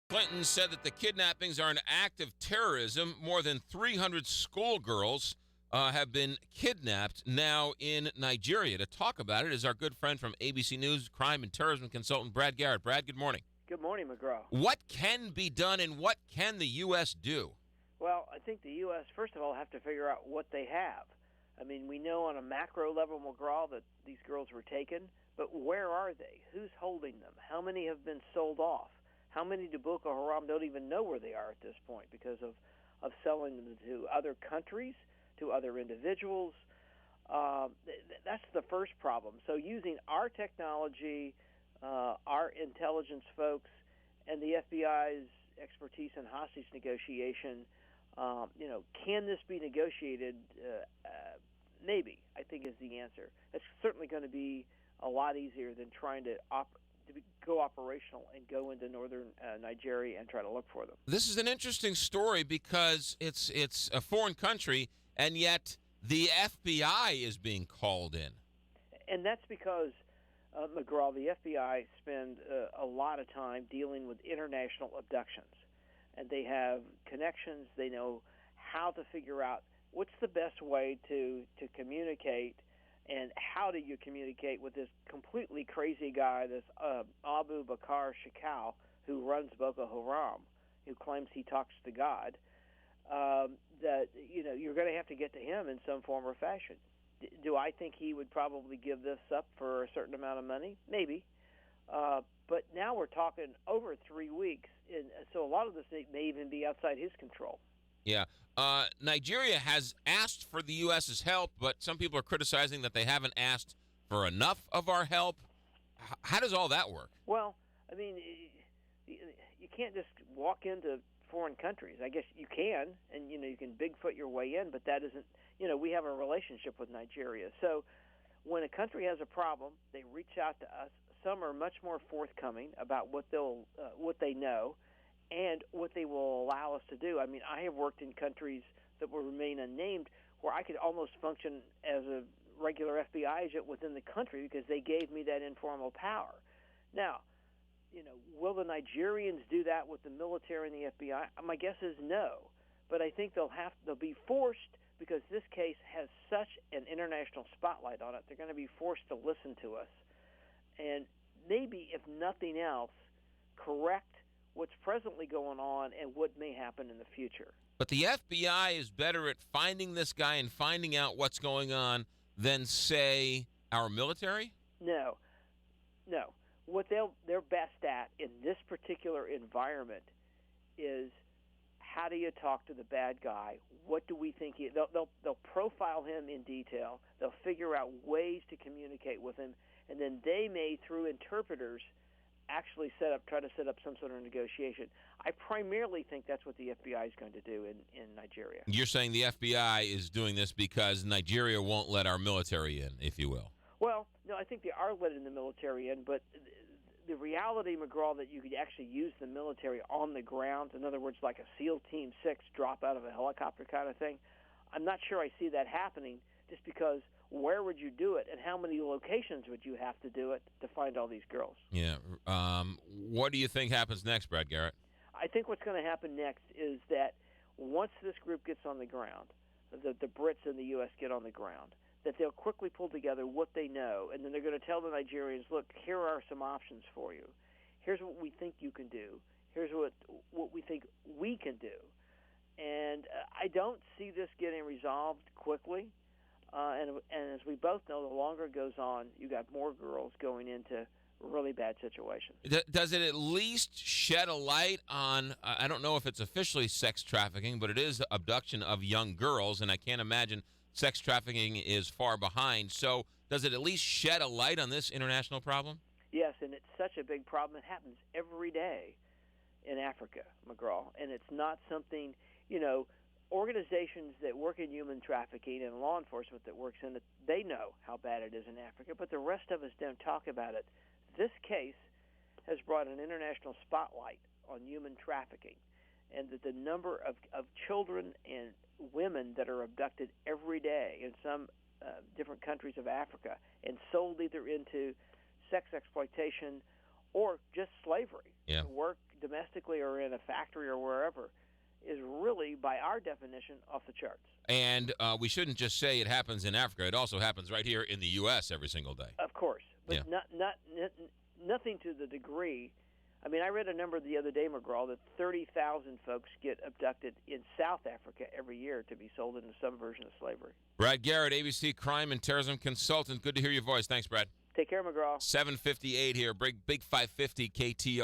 Clinton said that the kidnappings are an act of terrorism. More than 300 schoolgirls have been kidnapped now in Nigeria. To talk about it is our good friend from ABC News, crime and terrorism consultant Brad Garrett. Brad, good morning. Good morning, McGraw. What can be done and what can the U.S. do? Well, I think the U.S., first of all, have to figure out what they have. I mean, we know on a macro level, McGraw, that these girls were taken, but where are they? Who's holding them? How many have been sold off? How many do Boko Haram don't even know where they are at this point because of selling them to other countries, to other individuals? That's the first problem. So using our technology, our intelligence folks, and the FBI's expertise in hostage negotiation, can this be negotiated? Maybe, I think, is the answer. It's certainly going to be a lot easier than trying to go operational and go into northern Nigeria and try to look for them. This is an interesting story because it's a foreign country, and yet the FBI is being called in. And that's because, McGraw, the FBI spend a lot of time dealing with international abductions. And they have connections. They know how to figure out what's the best way to communicate. And how do you communicate with this completely crazy guy, this Abu Bakr Shakal, who runs Boko Haram, who claims he talks to God? That you're going to have to get to him in some form or fashion. Do I think he would probably give this up for a certain amount of money? Maybe. But now we're talking over 3 weeks, and so a lot of this may even be outside his control. Yeah. Nigeria has asked for the U.S.'s help, but some people are criticizing that they haven't asked for enough of our help. How does all that work? Well, I mean, you can't just walk into foreign countries. I guess you can, and, you can Bigfoot your way in, but that isn't, we have a relationship with Nigeria. So when a country has a problem, they reach out to us. Some are much more forthcoming about what they know and what they will allow us to do. I mean, I have worked in countries that will remain unnamed where I could almost function as a regular FBI agent within the country because they gave me that informal power. Now, will the Nigerians do that with the military and the FBI? My guess is no. But I think they'll be forced because this case has such an international spotlight on it. They're going to be forced to listen to us. And maybe, if nothing else, correct what's presently going on and what may happen in the future. But the FBI is better at finding this guy and finding out what's going on than, say, our military? No. What they're best at in this particular environment is how do you talk to the bad guy? What do we think they'll profile him in detail. They'll figure out ways to communicate with him, and then they may, through interpreters, actually try to set up some sort of negotiation. I primarily think that's what the FBI is going to do in Nigeria. You're saying the FBI is doing this because Nigeria won't let our military in, if you will. Well, no, I think they are letting the military in, but the reality, McGraw, that you could actually use the military on the ground, in other words, like a SEAL Team 6 drop out of a helicopter kind of thing, I'm not sure I see that happening just because where would you do it, and how many locations would you have to do it to find all these girls? Yeah. What do you think happens next, Brad Garrett? I think what's going to happen next is that once this group gets on the ground, the Brits and the U.S. get on the ground, that they'll quickly pull together what they know, and then they're going to tell the Nigerians, look, here are some options for you. Here's what we think you can do. Here's what we think we can do. And I don't see this getting resolved quickly. And as we both know, the longer it goes on, you got more girls going into really bad situations. Does it at least shed a light on, I don't know if it's officially sex trafficking, but it is abduction of young girls, and I can't imagine sex trafficking is far behind. So does it at least shed a light on this international problem? Yes, and it's such a big problem. It happens every day in Africa, McGraw, and it's not something, organizations that work in human trafficking and law enforcement that works in it, they know how bad it is in Africa, but the rest of us don't talk about it. This case has brought an international spotlight on human trafficking, and that the number of children and women that are abducted every day in some different countries of Africa and sold either into sex exploitation or just slavery, yeah, to work domestically or in a factory or wherever, is really, by our definition, off the charts. And we shouldn't just say it happens in Africa. It also happens right here in the U.S. every single day. Of course, but Yeah. nothing to the degree. I mean, I read a number the other day, McGraw, that 30,000 folks get abducted in South Africa every year to be sold into some version of slavery. Brad Garrett, ABC crime and terrorism consultant. Good to hear your voice. Thanks, Brad. Take care, McGraw. 7:58 here. Big 550 KTR.